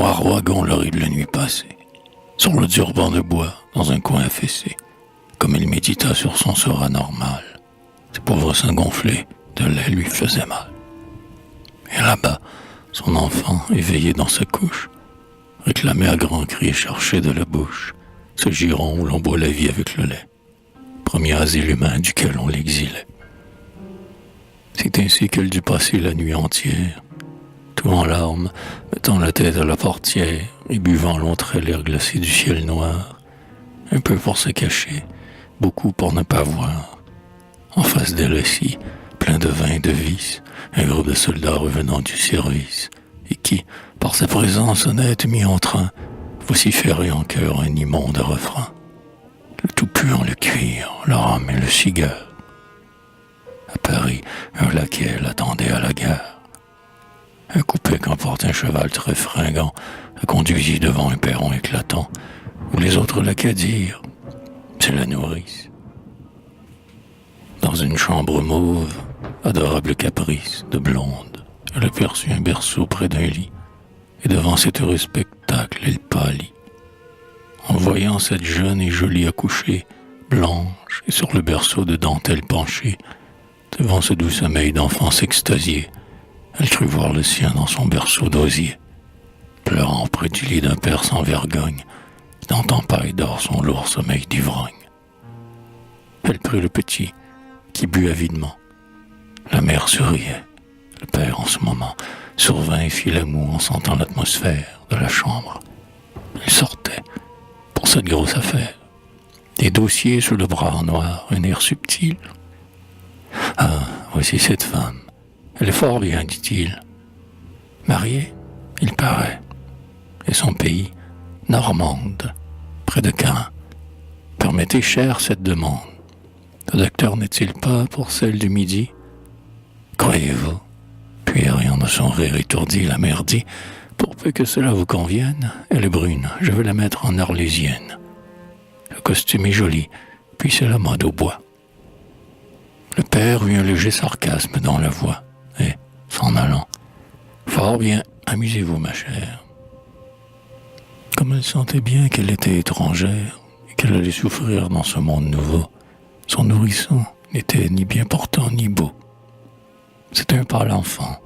noir wagon l'horrible nuit passée, sur le dur banc de bois, dans un coin affaissé, comme il médita sur son sort anormal. Ses pauvres seins gonflés de lait lui faisaient mal. Et là-bas, son enfant, éveillé dans sa couche, réclamait à grands cris et cherchait de la bouche ce giron où l'on boit la vie avec le lait, premier asile humain duquel on l'exilait. C'est ainsi qu'elle dut passer la nuit entière, tout en larmes, mettant la tête à la portière et buvant l'autre l'air glacé du ciel noir, un peu pour se cacher, beaucoup pour ne pas voir. En face d'elle aussi, plein de vin et de vices, un groupe de soldats revenant du service, et qui, par sa présence honnête mis en train, vociférait en chœur un immonde refrain. Le tout puant le cuir, le rhum et le cigare. À Paris, un laquais l'attendait à la gare. Un coupé qu'emporte un cheval très fringant le conduisit devant un perron éclatant, où les autres laquais dirent « c'est la nourrice ». Dans une chambre mauve, adorable caprice de blonde, elle aperçut un berceau près d'un lit, et devant cet heureux spectacle, elle pâlit. En voyant cette jeune et jolie accouchée, blanche et sur le berceau de dentelle penchée, devant ce doux sommeil d'enfant s'extasier, elle crut voir le sien dans son berceau d'osier, pleurant près du lit d'un père sans vergogne, dont en paille dort son lourd sommeil d'ivrogne. Elle prit le petit, qui but avidement. La mère souriait. Le père, en ce moment, survint et fit la moue en sentant l'atmosphère de la chambre. Il sortait, pour cette grosse affaire, des dossiers sous le bras en noir, un air subtil. « Ah, voici cette femme. Elle est fort bien, dit-il. Mariée, il paraît. Et son pays, Normande, près de Caen. Permettez cher cette demande. Le docteur n'est-il pas pour celle du midi? Croyez-vous? Puis, riant de son rire étourdi, la mère dit, pour peu que cela vous convienne, elle est brune, je veux la mettre en arlésienne. Le costume est joli, puis c'est la mode au bois. Le père eut un léger sarcasme dans la voix, et, s'en allant, fort bien, amusez-vous, ma chère. Comme elle sentait bien qu'elle était étrangère, et qu'elle allait souffrir dans ce monde nouveau, son nourrisson n'était ni bien portant ni beau. C'était un pâle enfant,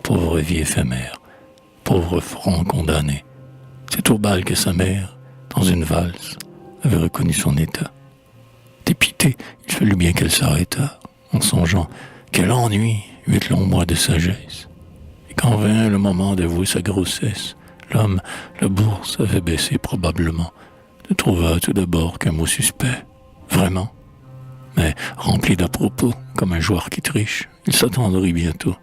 pauvre vie éphémère, pauvre front condamné. C'est au bal que sa mère, dans une valse, avait reconnu son état. Dépitée, il fallut bien qu'elle s'arrêtât, en songeant quel ennui, 8 longs mois de sagesse. Et quand vint le moment d'avouer sa grossesse, l'homme, la bourse avait baissé probablement, ne trouva tout d'abord qu'un mot suspect. Vraiment? Mais rempli d'à propos, comme un joueur qui triche, il s'attendrit bientôt,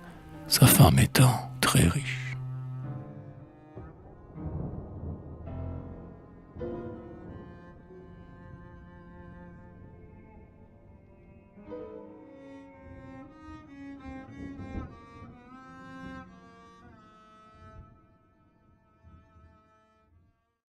sa femme étant très riche.